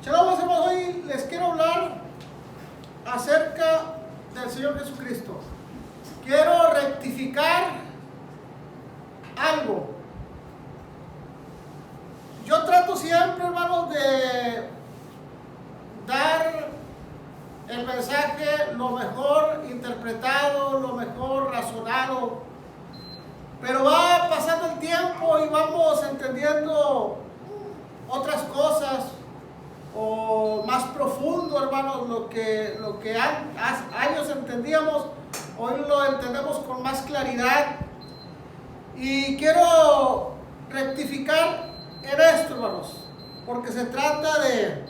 Chavos, hermanos, hoy les quiero hablar acerca del Señor Jesucristo. Quiero rectificar algo. Yo trato siempre, hermanos, de dar el mensaje lo mejor interpretado, lo mejor razonado. Pero va pasando el tiempo y vamos entendiendo otras cosas o más profundo, hermanos, lo que años entendíamos, hoy lo entendemos con más claridad. Y quiero rectificar en esto, hermanos, porque se trata de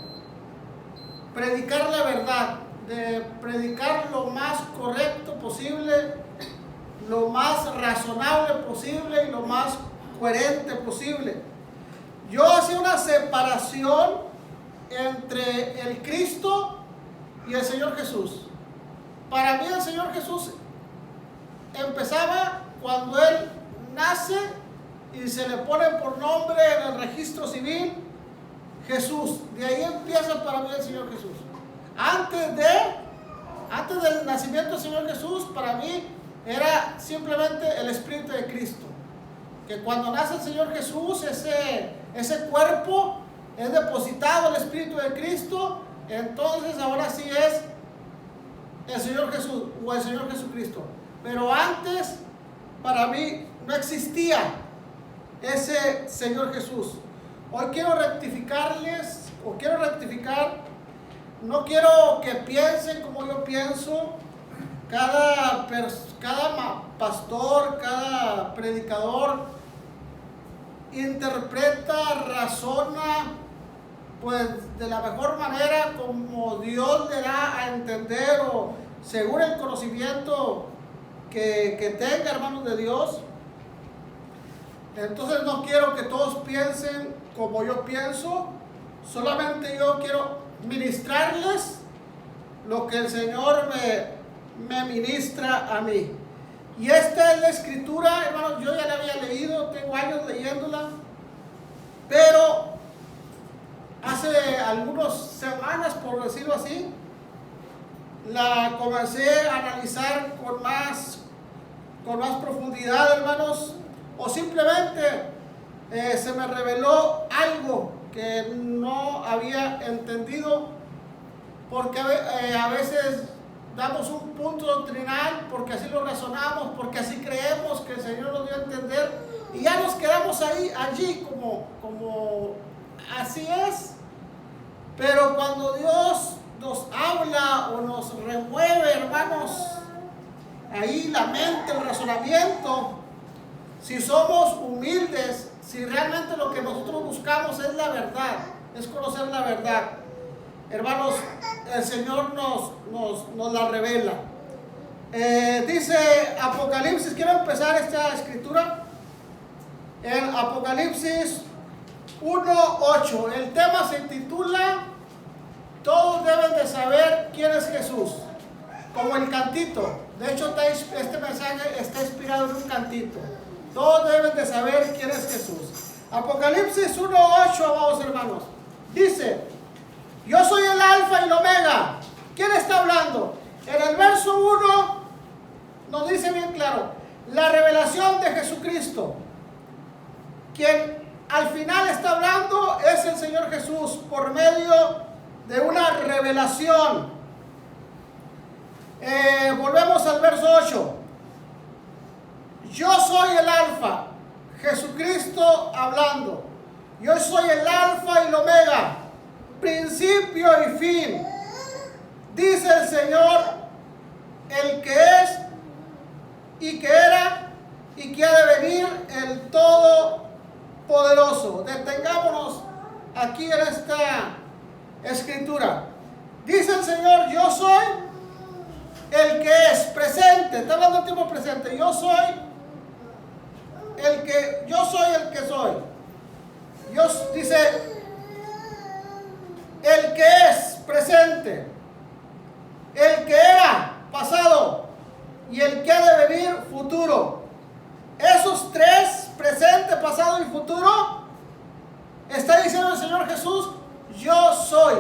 predicar la verdad, de predicar lo más correcto posible, lo más razonable posible y lo más coherente posible. Yo hacía una separación entre el Cristo y el Señor Jesús. Para mí el Señor Jesús empezaba cuando Él nace y se le pone por nombre en el registro civil Jesús. De ahí empieza para mí el Señor Jesús. Antes del nacimiento del Señor Jesús, para mí era simplemente el Espíritu de Cristo. Que cuando nace el Señor Jesús, ese cuerpo es depositado el Espíritu de Cristo, entonces ahora sí es el Señor Jesús o el Señor Jesucristo. Pero antes, para mí, no existía ese Señor Jesús. Hoy quiero rectificar, no quiero que piensen como yo pienso. Cada pastor, cada predicador interpreta, razona, pues de la mejor manera como Dios le da a entender o según el conocimiento que tenga, hermanos de Dios. Entonces no quiero que todos piensen como yo pienso, solamente yo quiero ministrarles lo que el Señor me ministra a mí. Y esta es la escritura, hermanos, yo ya la había leído, tengo años leyéndola, pero hace algunas semanas, por decirlo así, la comencé a analizar con más profundidad, hermanos, o simplemente se me reveló algo que no había entendido, porque a veces damos un punto doctrinal porque así lo razonamos, porque así creemos que el Señor nos dio a entender y ya nos quedamos allí como así es. Pero cuando Dios nos habla o nos remueve, hermanos, ahí la mente, el razonamiento, si somos humildes, si realmente lo que nosotros buscamos es la verdad, es conocer la verdad, hermanos, el Señor nos la revela. Dice Apocalipsis, quiero empezar esta escritura en Apocalipsis 1:8. El tema se titula Todos deben de saber quién es Jesús, como el cantito. De hecho, este mensaje está inspirado en un cantito. Todos deben de saber quién es Jesús. Apocalipsis 1:8, amados hermanos, dice: yo soy el alfa y el omega. ¿Quién está hablando? En el verso 1 nos dice bien claro, la revelación de Jesucristo. Quien al final está hablando es el Señor Jesús por medio de una revelación. Volvemos al verso 8. Yo soy el alfa, Jesucristo hablando. Yo soy el alfa y el omega, principio y fin, dice el Señor, el que es y que era y que ha de venir, el Todopoderoso. Detengámonos aquí en esta escritura. Dice el Señor, yo soy el que es, presente, está hablando en tiempo presente. Yo soy el que soy. Dios dice, el que es, presente, el que era, pasado, y el que ha de venir, futuro. Esos tres, presente, pasado y futuro, está diciendo el Señor Jesús, yo soy.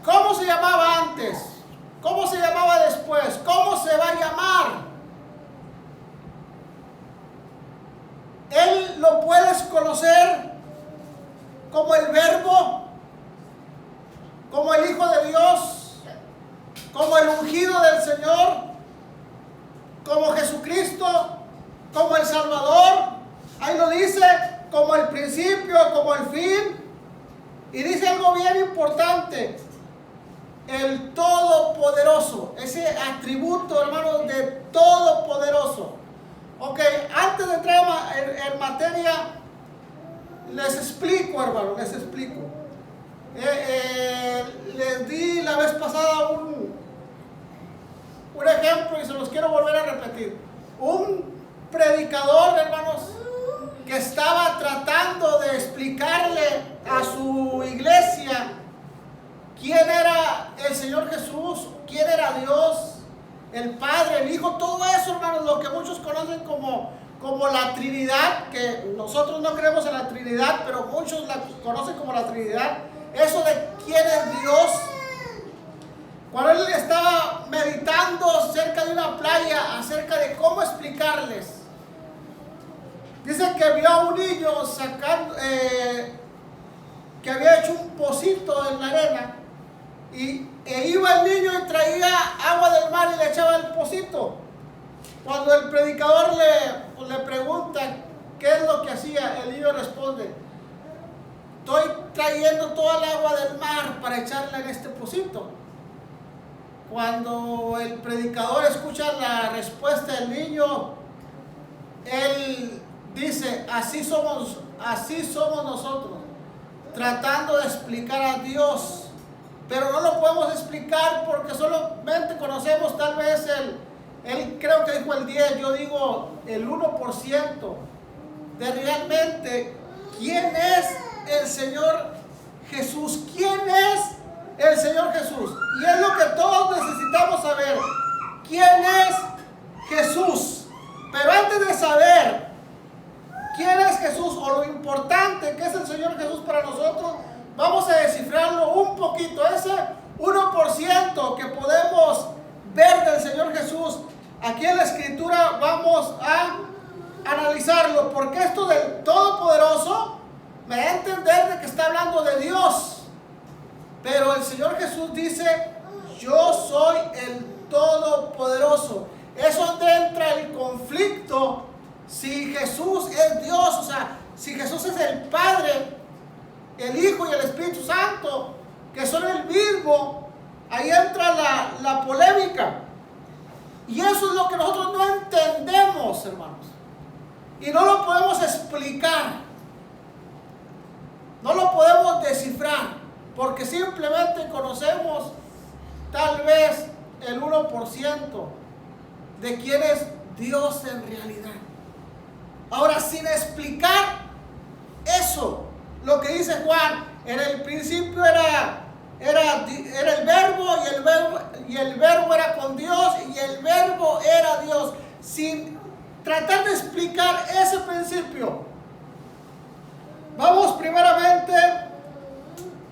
¿Cómo se llamaba antes? ¿Cómo se llamaba después? ¿Cómo se va a llamar? Él lo puedes conocer como el Verbo, como el Hijo de Dios, como el ungido del Señor, como Jesucristo, como el Salvador. Ahí lo dice, como el principio, como el fin. Y dice algo bien importante: el Todopoderoso, ese atributo, hermanos, de Todopoderoso. Ok, antes de entrar en materia, les explico, hermanos, les explico. Les di la vez pasada un ejemplo y se los quiero volver a repetir. Un predicador, hermanos, que estaba tratando de explicarle a su iglesia quién era el Señor Jesús, quién era Dios, el Padre, el Hijo, todo eso, hermanos, lo que muchos conocen como la Trinidad, que nosotros no creemos en la Trinidad, pero muchos la conocen como la Trinidad. Eso de quién es Dios. Cuando él estaba meditando cerca de una playa acerca de cómo explicarles, dice que vio a un niño sacando, que había hecho un pocito en la arena, e iba el niño y traía agua del mar y le echaba el pocito. Cuando el predicador le pregunta qué es lo que hacía, el niño responde: estoy trayendo toda el agua del mar para echarla en este pocito. Cuando el predicador escucha la respuesta del niño, él dice: así somos nosotros, tratando de explicar a Dios, pero no lo podemos explicar porque solamente conocemos tal vez él creo que dijo el 10, yo digo el 1% de realmente quién es el Señor Jesús. ¿Quién es el Señor Jesús? Y es lo que todos necesitamos saber. ¿Quién es Jesús? Pero antes de saber quién es Jesús o lo importante que es el Señor Jesús para nosotros, vamos a descifrarlo un poquito. Ese 1% que podemos ver del Señor Jesús, aquí en la Escritura vamos a analizarlo, porque esto del Todopoderoso me da a entender de que está hablando de Dios. Pero el Señor Jesús dice: yo soy el Todopoderoso. Es donde entra el conflicto. Si Jesús es Dios, o sea, si Jesús es el Padre, el Hijo y el Espíritu Santo, que son el mismo, ahí entra la polémica. Y eso es lo que nosotros no entendemos, hermanos. Y no lo podemos explicar. No lo podemos descifrar, porque simplemente conocemos tal vez el 1% de quién es Dios en realidad. Ahora, sin explicar eso, lo que dice Juan, en el principio era el verbo, y el verbo era con Dios, y el verbo era Dios. Sin tratar de explicar ese principio, vamos primeramente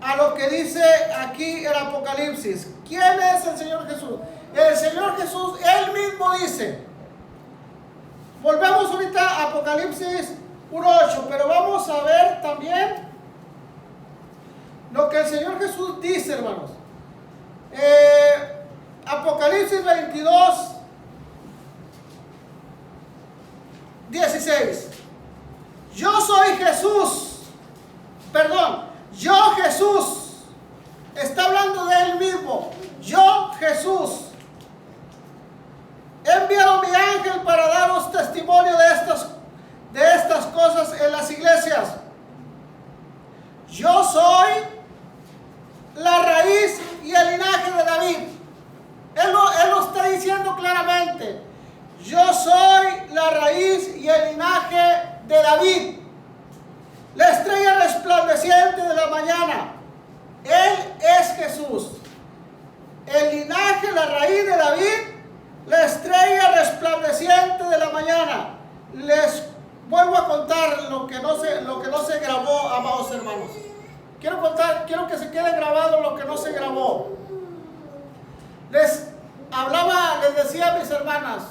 a lo que dice aquí el Apocalipsis. ¿Quién es el Señor Jesús? El Señor Jesús, Él mismo dice. Volvemos ahorita a Apocalipsis 1:8, pero vamos a ver también lo que el Señor Jesús dice, hermanos. Apocalipsis 22:16. Yo soy Jesús. Yo Jesús. Está hablando de Él mismo. Yo Jesús. He enviado a mi ángel para daros testimonio de estas cosas en las iglesias. Yo soy la raíz y el linaje de David. Él lo está diciendo claramente. Yo soy la raíz y el linaje de David, la estrella resplandeciente de la mañana. Él es Jesús. El linaje, la raíz de David, la estrella resplandeciente de la mañana. Les vuelvo a contar lo que no se grabó a hermanos. Quiero que se quede grabado lo que no se grabó. Les decía a mis hermanas,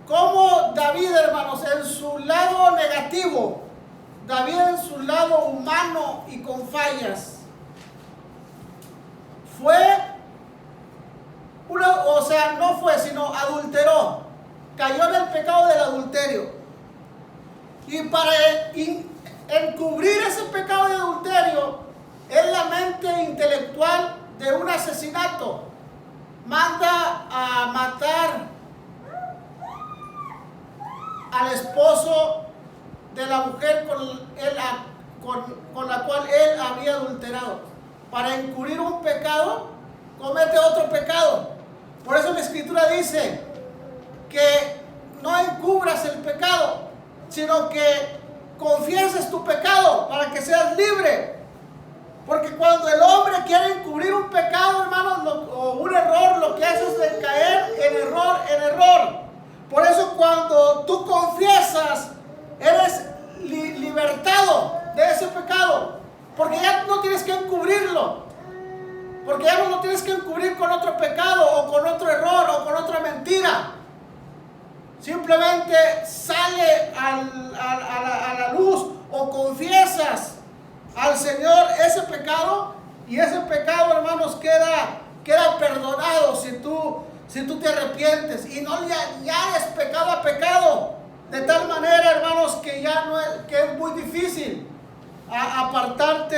cómo David, hermanos, en su lado negativo, David en su lado humano y con fallas, sino adulteró, cayó en el pecado del adulterio. Y para encubrir ese pecado de adulterio, en la mente intelectual de un asesinato, manda a matar al esposo de la mujer con la cual él había adulterado. Para encubrir un pecado, comete otro pecado. Por eso la Escritura dice que no encubras el pecado, sino que confieses tu pecado para que seas libre. Porque cuando el hombre quiere encubrir un pecado, hermanos, o un error, lo que hace es caer en error. Por eso cuando tú confiesas, eres libertado de ese pecado. Porque ya no tienes que encubrirlo. Porque ya no lo tienes que encubrir con otro pecado, o con otro error, o con otra mentira. Simplemente sale a la luz, o confiesas al Señor ese pecado, y ese pecado, hermanos, queda perdonado si tú te arrepientes y no le añades pecado a pecado, de tal manera, hermanos, que es muy difícil apartarte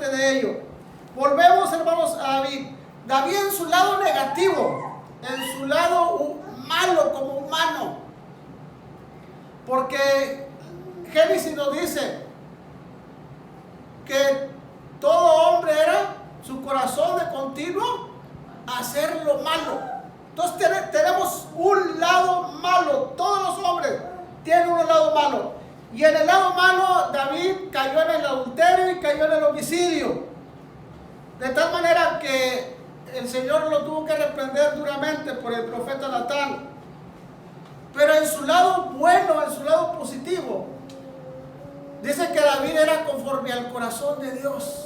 de ello. Volvemos, hermanos, a David. David en su lado negativo, en su lado malo como humano, porque Génesis nos dice que todo hombre era su corazón de continuo hacer lo malo. Entonces tenemos un lado malo. Todos los hombres tienen un lado malo. Y en el lado malo, David cayó en el adulterio y cayó en el homicidio. De tal manera que el Señor lo tuvo que reprender duramente por el profeta Natán. Pero en su lado bueno, en su lado positivo, dice que David era conforme al corazón de Dios.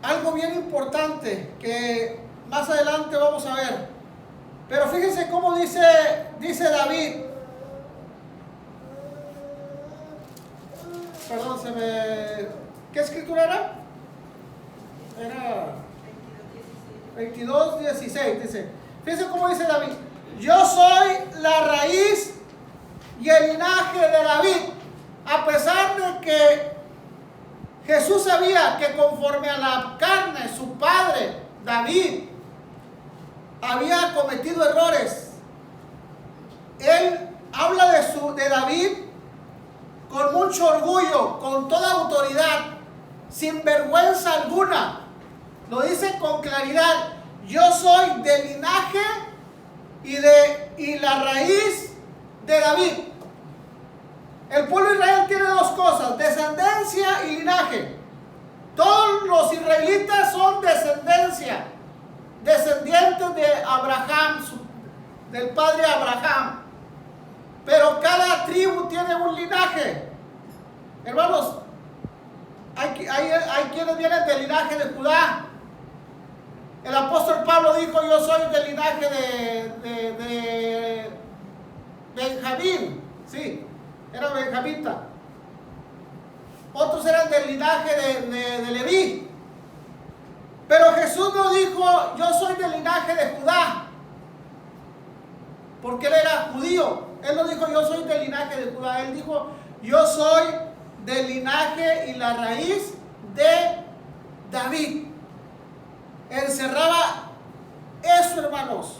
Algo bien importante que más adelante vamos a ver. Pero fíjense cómo dice David. Perdón, ¿qué escritura era? Era 22:16. Dice, fíjense cómo dice David. Yo soy la raíz y el linaje de David. A pesar de que Jesús sabía que conforme a la carne, su padre, David, había cometido errores. Él habla de David con mucho orgullo, con toda autoridad, sin vergüenza alguna. Lo dice con claridad. Yo soy del linaje y la raíz de David. El pueblo de Israel tiene dos cosas: descendencia y linaje. Todos los israelitas son descendientes de Abraham, del padre Abraham. Pero cada tribu tiene un linaje. Hermanos, hay quienes vienen del linaje de Judá. El apóstol Pablo dijo: yo soy del linaje de Benjamín. Sí, era benjamita. Otros eran del linaje de Leví. Pero Jesús no dijo: yo soy del linaje de Judá, porque él era judío. Él no dijo: yo soy del linaje de Judá. Él dijo: yo soy del linaje y la raíz de David. Encerraba eso, hermanos.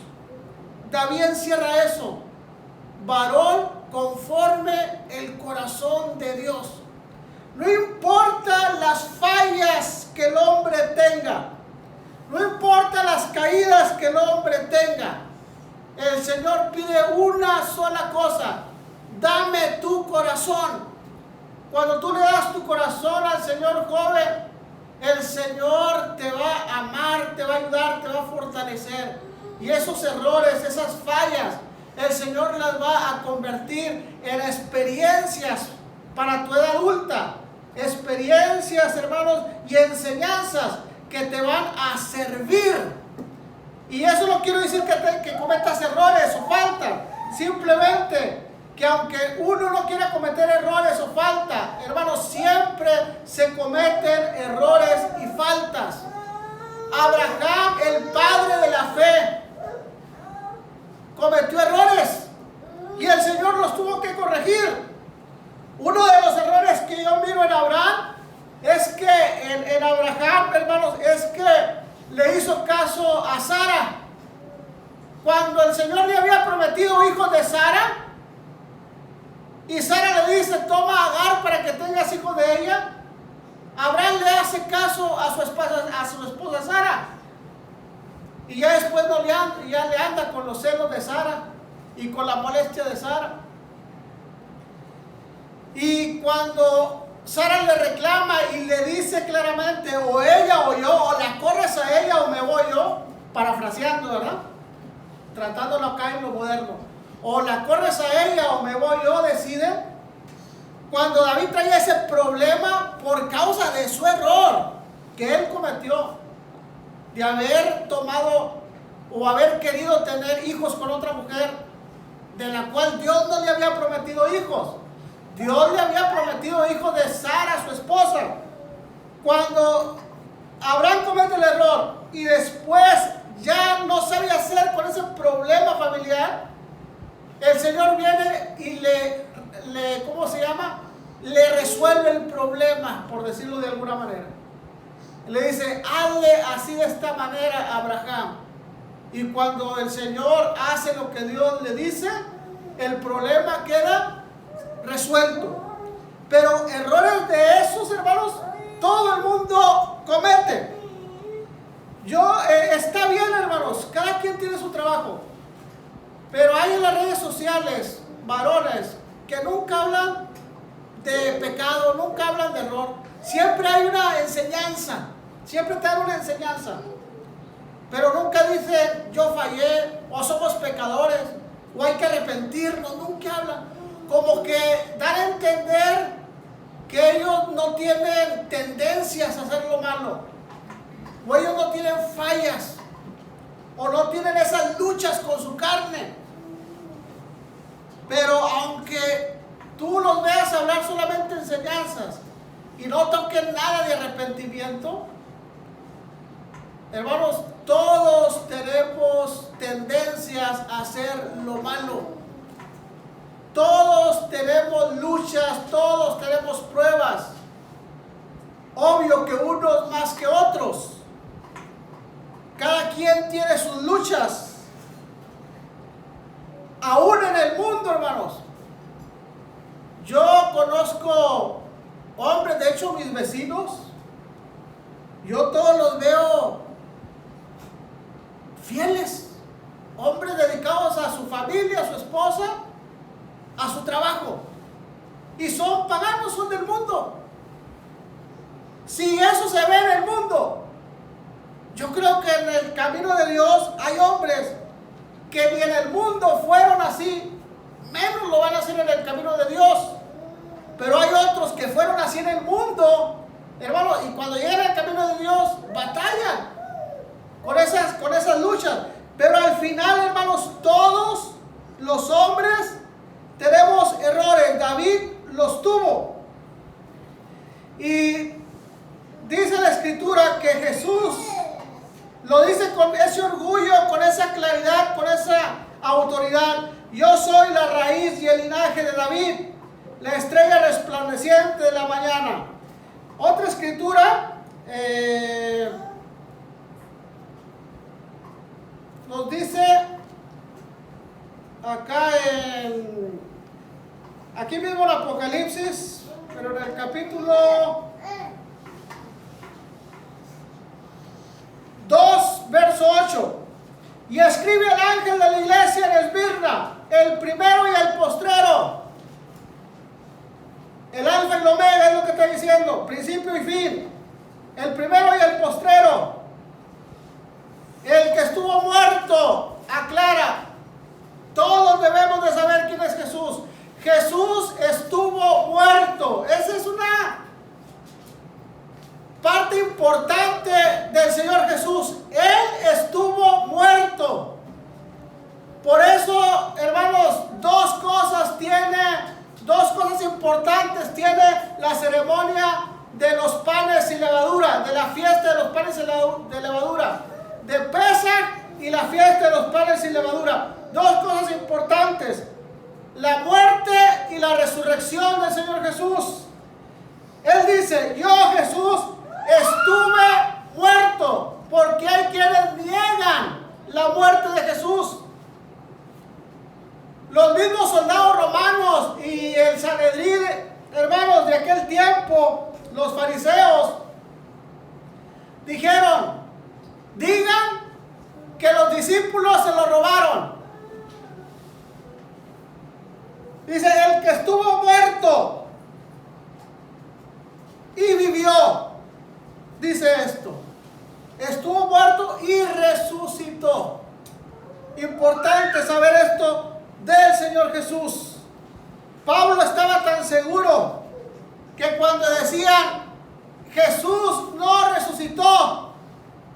David encierra eso. Varón conforme el corazón de Dios. No importa las fallas que el hombre tenga, no importa las caídas que el hombre tenga, el Señor pide una sola cosa: dame tu corazón. Cuando tú le das tu corazón al Señor, joven, el Señor te va a amar, te va a ayudar, te va a fortalecer. Y esos errores, esas fallas, el Señor las va a convertir en experiencias para tu edad adulta. Experiencias, hermanos, y enseñanzas que te van a servir. Y eso no quiero decir que cometas errores o faltas. Simplemente que aunque uno no quiera cometer errores o faltas, hermanos, siempre se cometen errores y faltas. Abraham, el padre de la fe, cometió errores y el Señor los tuvo que corregir. Uno de los errores que yo miro en Abraham es que en Abraham, hermanos, es que le hizo caso a Sara. Cuando el Señor le había prometido hijos de Sara, y Sara le dice, toma a Agar para que tengas hijos de ella, Abraham le hace caso a su esposa Sara. Y ya después ya le anda con los celos de Sara y con la molestia de Sara. Y cuando Sara le reclama y le dice claramente, o ella o yo, o la corres a ella o me voy yo, parafraseando, ¿verdad? Tratándolo acá en lo moderno. O la corres a ella o me voy yo, decide. Cuando David traía ese problema por causa de su error que él cometió, de haber tomado o haber querido tener hijos con otra mujer, de la cual Dios no le había prometido hijos. Dios le había prometido hijos de Sara, su esposa. Cuando Abraham comete el error y después ya no sabe hacer con ese problema familiar, el Señor viene y le resuelve el problema, por decirlo de alguna manera. Le dice, hazle así de esta manera a Abraham. Y cuando el Señor hace lo que Dios le dice, el problema queda resuelto. Pero errores de esos, hermanos, todo el mundo comete. Está bien, hermanos, cada quien tiene su trabajo. Pero hay en las redes sociales varones que nunca hablan de pecado, nunca hablan de error. Siempre hay una enseñanza, siempre te dan una enseñanza. Pero nunca dicen yo fallé, o somos pecadores, o hay que arrepentirnos, nunca hablan. Como que dan a entender que ellos no tienen tendencias a hacer lo malo, o ellos no tienen fallas, o no tienen esas luchas con su carne. Pero aunque tú los veas hablar solamente enseñanzas y no toquen nada de arrepentimiento, hermanos, todos tenemos tendencias a hacer lo malo. Todos tenemos luchas, todos tenemos pruebas. Obvio que unos más que otros. Cada quien tiene sus luchas. Aún en el mundo, hermanos. Yo conozco hombres, de hecho mis vecinos, yo todos los veo fieles, hombres dedicados a su familia, a su esposa, a su trabajo, y son paganos, son del mundo. Si eso se ve en el mundo, yo creo que en el camino de Dios hay hombres que ni en el mundo fueron así, menos lo van a hacer en el camino de Dios. Pero hay otros que fueron así en el mundo, hermanos, y cuando llegan al camino de Dios batallan con esas luchas. Pero al final, hermanos, todos los hombres tenemos errores. David los tuvo. Y dice la Escritura que Jesús lo dice con ese orgullo, con esa claridad, con esa autoridad. Yo soy la raíz y el linaje de David, la estrella resplandeciente de la mañana. Otra escritura nos dice acá aquí mismo en Apocalipsis, pero en el capítulo 2, verso 8. Y escribe el ángel de la iglesia en Esmirna, el primero y el postrero, el alfa y el omega, es lo que está diciendo, principio y fin, el primero y el postrero, el que estuvo muerto, aclara. Todos debemos de saber quién es Jesús. Jesús estuvo muerto. dos cosas importantes tiene la ceremonia de los panes sin levadura, de la fiesta de los panes de levadura, de Pesaj y la fiesta de los panes sin levadura. Dos cosas importantes: la muerte y la resurrección del Señor Jesús. Él dice: yo, Jesús, estuve muerto, porque hay quienes niegan la muerte de Jesús. Los mismos soldados romanos y el Sanedrín, hermanos, de aquel tiempo, los fariseos, dijeron: digan que los discípulos se lo robaron. Dice: el que estuvo muerto y vivió, dice esto, estuvo muerto y resucitó. Importante saber esto del Señor Jesús. Pablo estaba tan seguro que cuando decían Jesús no resucitó,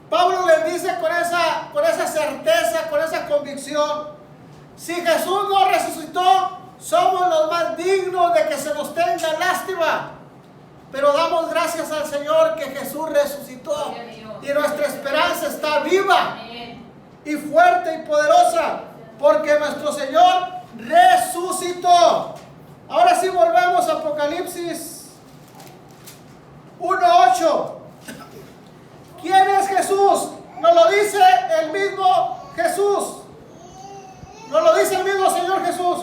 Pablo les dice con esa certeza, con esa convicción: si Jesús no resucitó, somos los más dignos de que se nos tenga lástima. Pero damos gracias al Señor que Jesús resucitó y nuestra esperanza está viva y fuerte y poderosa, porque nuestro Señor resucitó. Ahora sí volvemos a Apocalipsis 1:8. ¿Quién es Jesús? Nos lo dice el mismo Jesús. Nos lo dice el mismo Señor Jesús.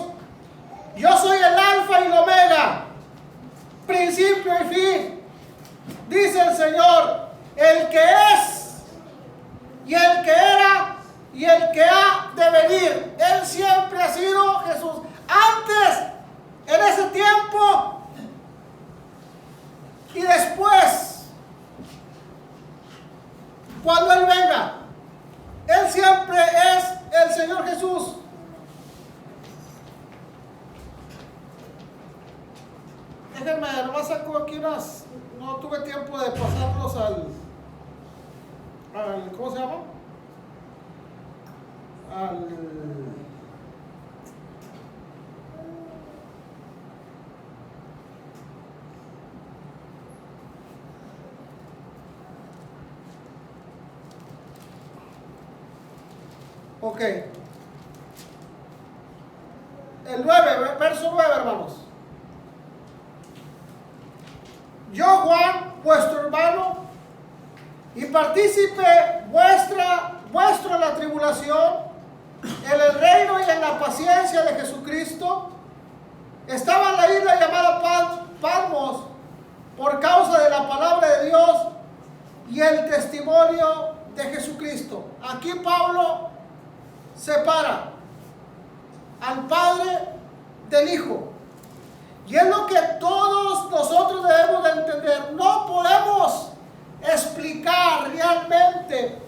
Yo soy el alfa y el omega, principio y fin. Dice el Señor, el que es y el que era y el que ha de venir. Él siempre ha sido Jesús. Antes, en ese tiempo y después, cuando Él venga, Él siempre es el Señor Jesús. Déjenme, nomás saco aquí unas, no tuve tiempo de pasarlos al ¿cómo se llama? Ok. El 9, verso 9, hermanos. Yo, Juan, vuestro hermano, y partícipe vuestro en la tribulación, en el reino y en la paciencia de Jesucristo, estaba en la isla llamada Patmos por causa de la palabra de Dios y el testimonio de Jesucristo. Aquí Pablo separa al Padre del Hijo. Y es lo que todos nosotros debemos de entender. No podemos explicar realmente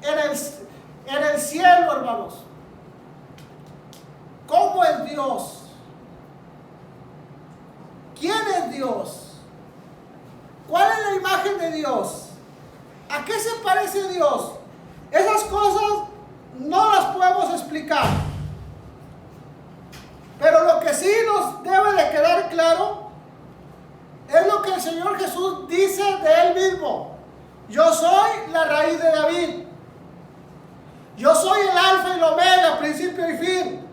en el cielo, hermanos, cómo es Dios. ¿Quién es Dios? ¿Cuál es la imagen de Dios? ¿A qué se parece Dios? Esas cosas no las podemos explicar. Pero lo que sí nos debe de quedar claro es lo que el Señor Jesús dice de Él mismo. Yo soy la raíz de David. Yo soy el alfa y el omega, principio y fin.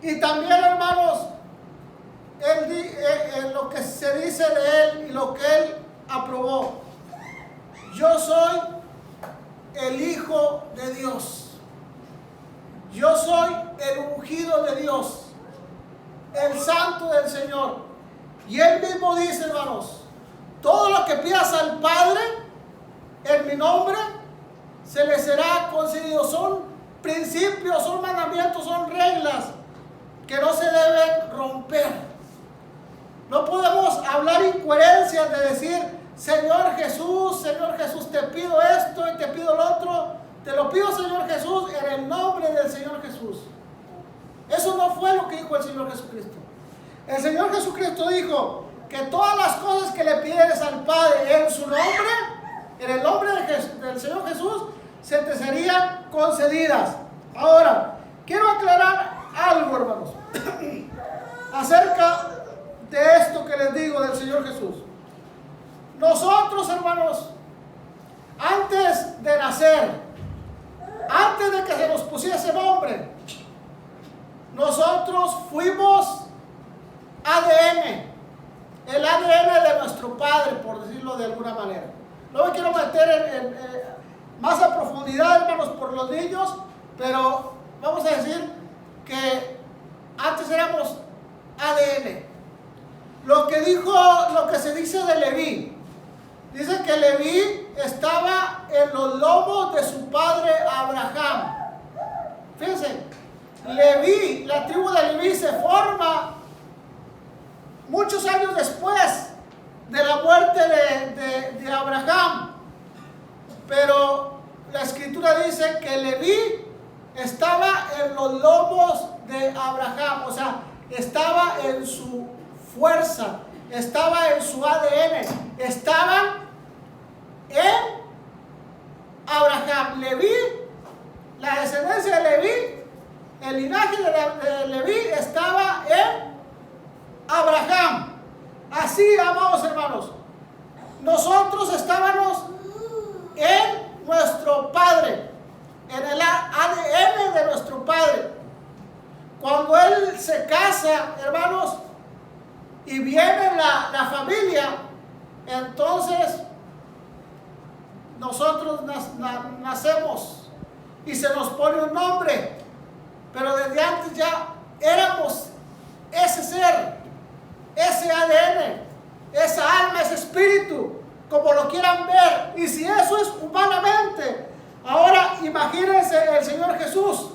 Y también, hermanos, lo que se dice de Él y lo que Él aprobó. Yo soy el Hijo de Dios. Yo soy el ungido de Dios, el santo del Señor. Y Él mismo dice, hermanos, todo lo que pidas al Padre en mi nombre, se le será concedido. Son principios, son mandamientos, son reglas que no se deben romper. No podemos hablar incoherencias de decir, Señor Jesús, te pido esto y te pido lo otro. Te lo pido, Señor Jesús, en el nombre del Señor Jesús. Eso no fue lo que dijo el Señor Jesucristo. El Señor Jesucristo dijo que todas las cosas que le pides al Padre en su nombre, en el nombre del Señor Jesús, se te serían concedidas. Ahora, quiero aclarar algo, hermanos. acerca de esto que les digo del Señor Jesús. Nosotros, hermanos, antes de nacer, antes de que se nos pusiese nombre, nosotros fuimos ADN, el ADN de nuestro Padre, por decirlo de alguna manera. No me quiero meter más a profundidad, hermanos, por los niños, pero vamos a decir que antes éramos ADN. Lo que se dice de Leví, dice que Leví estaba en los lomos de su padre Abraham. Fíjense, Leví, la tribu de Leví se forma muchos años después de la muerte de Abraham. Pero la escritura dice que Leví estaba en los lomos de Abraham, o sea, estaba en su fuerza, estaba en su ADN, estaban en Abraham. Leví, la descendencia de Leví, el linaje de Leví estaba en Abraham. Así, amados hermanos, nosotros estábamos en nuestro Padre, en el ADN de nuestro Padre. Cuando Él se casa, hermanos, y viene la familia, entonces nosotros nacemos y se nos pone un nombre, pero desde antes ya éramos ese ser, ese ADN, esa alma, ese espíritu, como lo quieran ver. Y si eso es humanamente, ahora imagínense el Señor Jesús,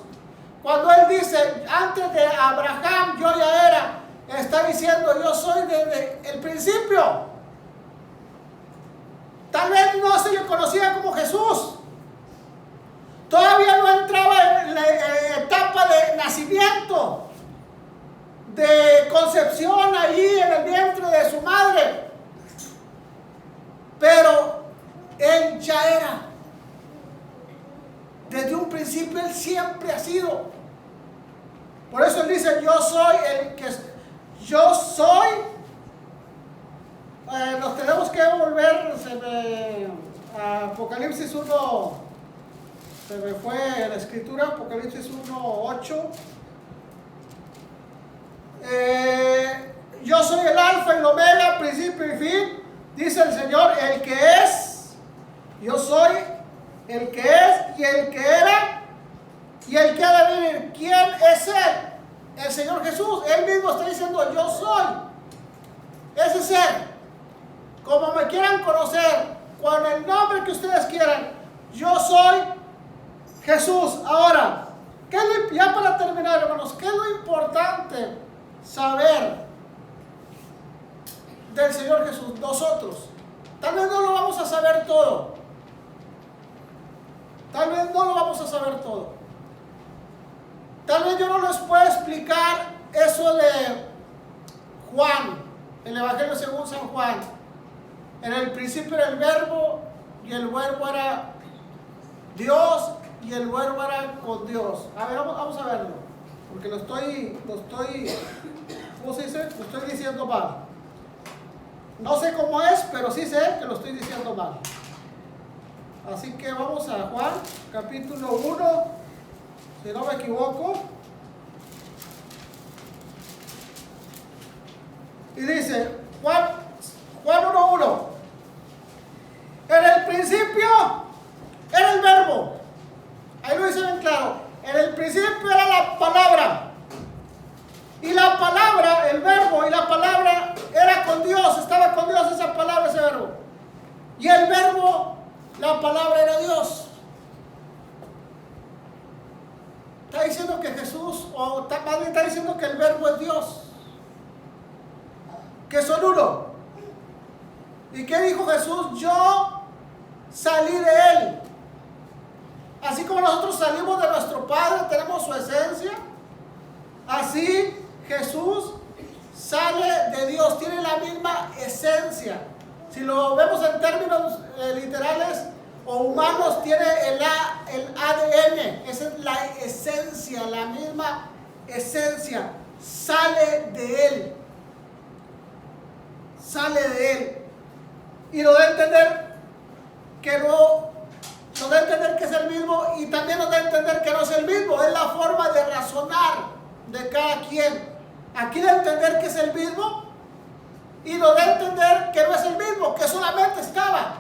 cuando Él dice, antes de Abraham yo ya era, está diciendo, yo soy desde el principio. Tal vez no se le conocía como Jesús, todavía no entraba en la etapa de nacimiento, de concepción allí en el vientre de su madre, pero Él ya era. Desde un principio Él siempre ha sido. Por eso Él dice, yo soy el que yo soy. Nos tenemos que volver a Apocalipsis 1. Se me fue la escritura, Apocalipsis 1:8. Yo soy el alfa y el omega, principio y fin, dice el Señor, el que es. Yo soy el que es y el que era y el que ha de venir. ¿Quién es Él? El Señor Jesús. Él mismo está diciendo, yo soy ese ser. Como me quieran conocer, con el nombre que ustedes quieran, yo soy Jesús. Ahora, ya para terminar, hermanos, ¿qué es lo importante saber del Señor Jesús? Nosotros, tal vez no lo vamos a saber todo. Tal vez no lo vamos a saber todo. Tal vez yo no les pueda explicar eso de Juan, el Evangelio según San Juan. En el principio era el Verbo, y el Verbo era Dios, y el Verbo era con Dios. A ver, vamos a verlo, porque lo estoy, ¿cómo se dice? Lo estoy diciendo mal. No sé cómo es, pero sí sé que lo estoy diciendo mal. Así que vamos a Juan, capítulo 1, si no me equivoco. Y dice, Juan 1:1. En el principio era el Verbo. Ahí lo dice bien claro. En el principio era la palabra. Y la palabra, el Verbo y la palabra era con Dios. Estaba con Dios esa palabra, ese Verbo. Y el Verbo, la palabra era Dios. Está diciendo que Jesús, o más bien está diciendo que el Verbo es Dios. Que son uno. ¿Y qué dijo Jesús? Yo salí de Él. Así como nosotros salimos de nuestro Padre, tenemos su esencia, así Jesús sale de Dios, tiene la misma esencia. Si lo vemos en términos literales o humanos, tiene el ADN, esa es la esencia, la misma esencia. sale de Él. Sale de Él. Y nos da a entender que no, nos da a entender que es el mismo, y también nos da a entender que no es el mismo. Es la forma de razonar de cada quien. Aquí da a entender que es el mismo, y nos da a entender que no es el mismo, que solamente estaba.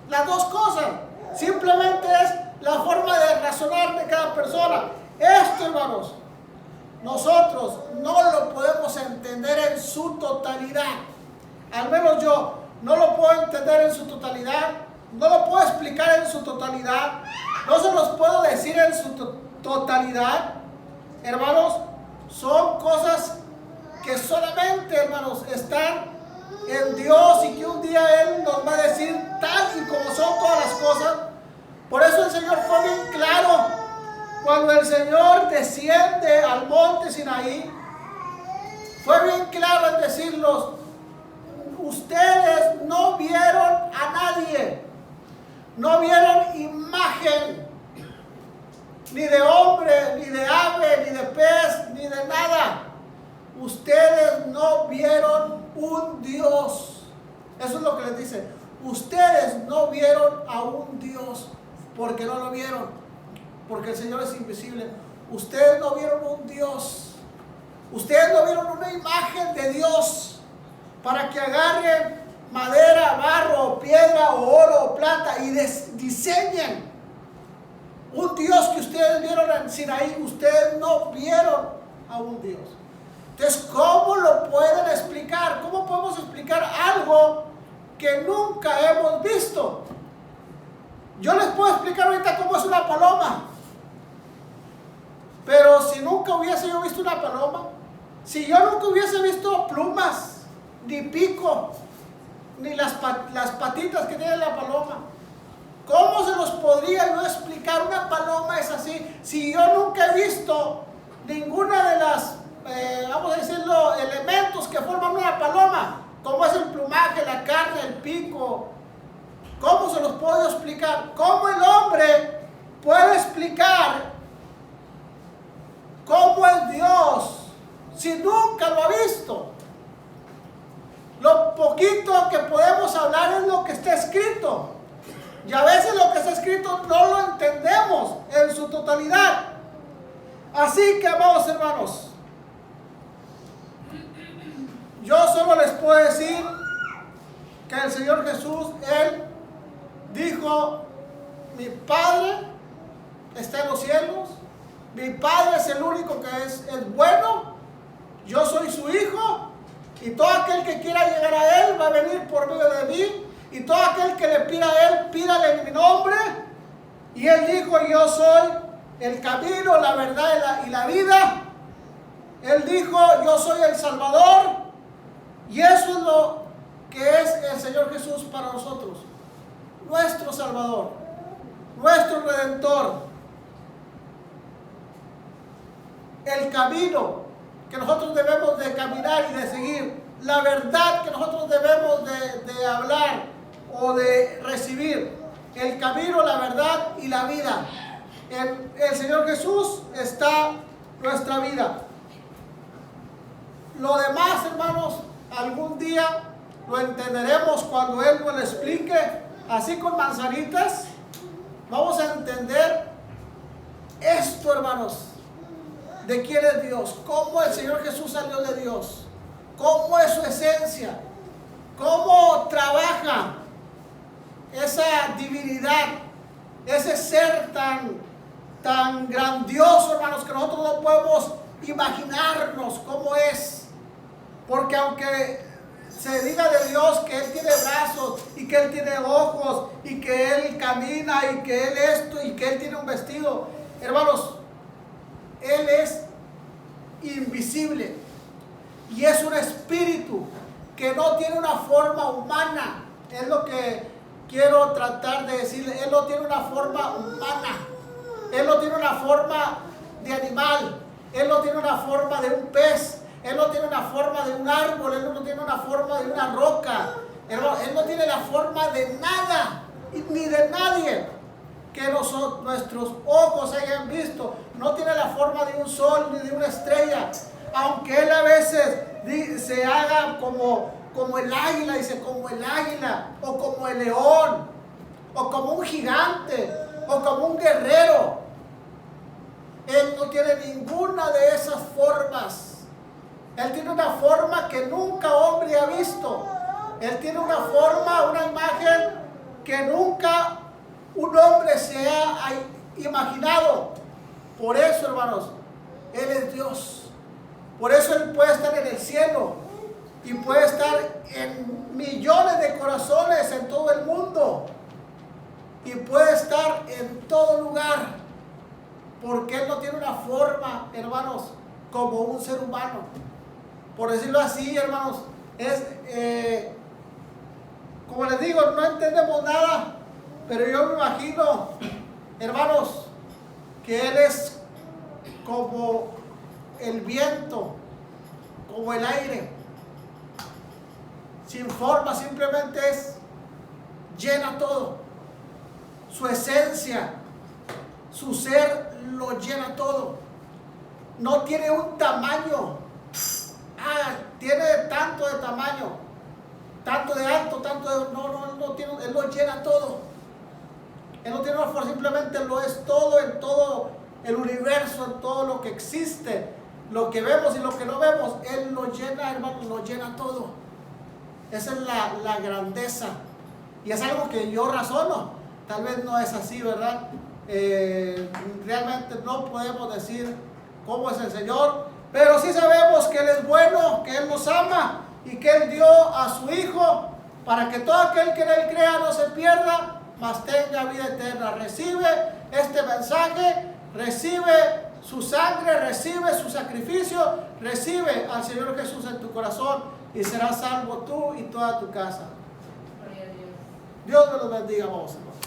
Las dos cosas. Simplemente es la forma de razonar de cada persona. Esto, hermanos, nosotros no lo podemos entender en su totalidad. Al menos yo no lo puedo entender en su totalidad. No lo puedo explicar en su totalidad. No se los puedo decir en su totalidad. Hermanos, son cosas que solamente, hermanos, están en Dios, y que un día Él nos va a decir tal y como son todas las cosas. Por eso el Señor fue bien claro cuando el Señor desciende al monte Sinaí. Fue bien claro en decirlos: ustedes no vieron a nadie, no vieron imagen, ni de hombre, ni de ave, ni de pez, ni de nada. Ustedes no vieron un Dios. Eso es lo que les dice. Ustedes no vieron a un Dios, porque no lo vieron, porque el Señor es invisible. Ustedes no vieron un Dios. Ustedes no vieron una imagen de Dios para que agarren madera, barro, piedra, o oro, o plata, y diseñen un Dios que ustedes vieron en Sinaí. Ustedes no vieron a un Dios. Entonces, ¿cómo lo pueden explicar? ¿Cómo podemos explicar algo que nunca hemos visto? Yo les puedo explicar ahorita cómo es una paloma, pero si nunca hubiese yo visto una paloma, si yo nunca hubiese visto plumas, ni pico, ni las patitas que tiene la paloma, ¿cómo se los podría yo explicar? Una paloma es así. Si yo nunca he visto ninguna de las, vamos a decirlo, elementos que forman una paloma, como es el plumaje, la carne, el pico, ¿cómo se los puedo explicar? ¿Cómo el hombre puede explicar cómo es Dios si nunca lo ha visto? Lo poquito que podemos hablar es lo que está escrito. Y a veces lo que está escrito no lo entendemos en su totalidad. Así que, amados hermanos, yo solo les puedo decir que el Señor Jesús, Él dijo: mi Padre está en los cielos, mi Padre es el único que es bueno, yo soy su Hijo, y todo aquel que quiera llegar a Él va a venir por medio de mí, y todo aquel que le pida a Él, pídale en mi nombre. Y Él dijo: yo soy el camino, la verdad y la vida. Él dijo: yo soy el Salvador. Y eso es lo que es el Señor Jesús para nosotros, nuestro Salvador, nuestro Redentor. El camino que nosotros debemos de caminar y de seguir, la verdad que nosotros debemos de hablar o de recibir, el camino, la verdad y la vida. En el Señor Jesús está nuestra vida. Lo demás, hermanos, algún día lo entenderemos cuando Él nos lo explique, así con manzanitas. Vamos a entender esto, hermanos, de quién es Dios, cómo el Señor Jesús salió de Dios, cómo es su esencia, cómo trabaja esa divinidad, ese ser tan grandioso, hermanos, que nosotros no podemos imaginarnos cómo es. Porque aunque se diga de Dios que Él tiene brazos, y que Él tiene ojos, y que Él camina, y que Él esto, y que Él tiene un vestido, hermanos, Él es invisible, y es un espíritu que no tiene una forma humana. Es lo que quiero tratar de decirle. Él no tiene una forma humana, Él no tiene una forma de animal, Él no tiene una forma de un pez, Él no tiene una forma de un árbol, Él no tiene una forma de una roca, Él no tiene la forma de nada, ni de nadie que nuestros ojos hayan visto. No tiene la forma de un sol ni de una estrella. aunque Él a veces se haga como el águila, dice, como el águila, o como el león, o como un gigante, o como un guerrero. Él no tiene ninguna de esas formas. Él tiene una forma que nunca hombre ha visto. Él tiene una forma, una imagen que nunca un hombre se ha imaginado. Por eso, hermanos, Él es Dios. Por eso Él puede estar en el cielo y puede estar en millones de corazones en todo el mundo. Y puede estar en todo lugar. Porque Él no tiene una forma, hermanos, como un ser humano. Por decirlo así, hermanos, es, como les digo, no entendemos nada, pero yo me imagino, hermanos, que Él es como el viento, como el aire, sin forma, simplemente llena todo. Su esencia, su ser lo llena todo. No tiene un tamaño. Tiene tanto de tamaño, tanto de alto, tanto de... No tiene, Él lo llena todo. Él no tiene una forma, simplemente lo es todo en todo el universo, en todo lo que existe, lo que vemos y lo que no vemos. Él lo llena, hermanos, lo llena todo. Esa es la grandeza. Y es algo que yo razono. Tal vez no es así, ¿verdad? Realmente no podemos decir cómo es el Señor, pero sí sabemos que Él es bueno, que Él nos ama y que Él dio a su Hijo para que todo aquel que en Él crea no se pierda, mas tenga vida eterna. Recibe este mensaje, recibe su sangre, recibe su sacrificio, recibe al Señor Jesús en tu corazón y serás salvo tú y toda tu casa. Dios me los bendiga, vamos, hermanos.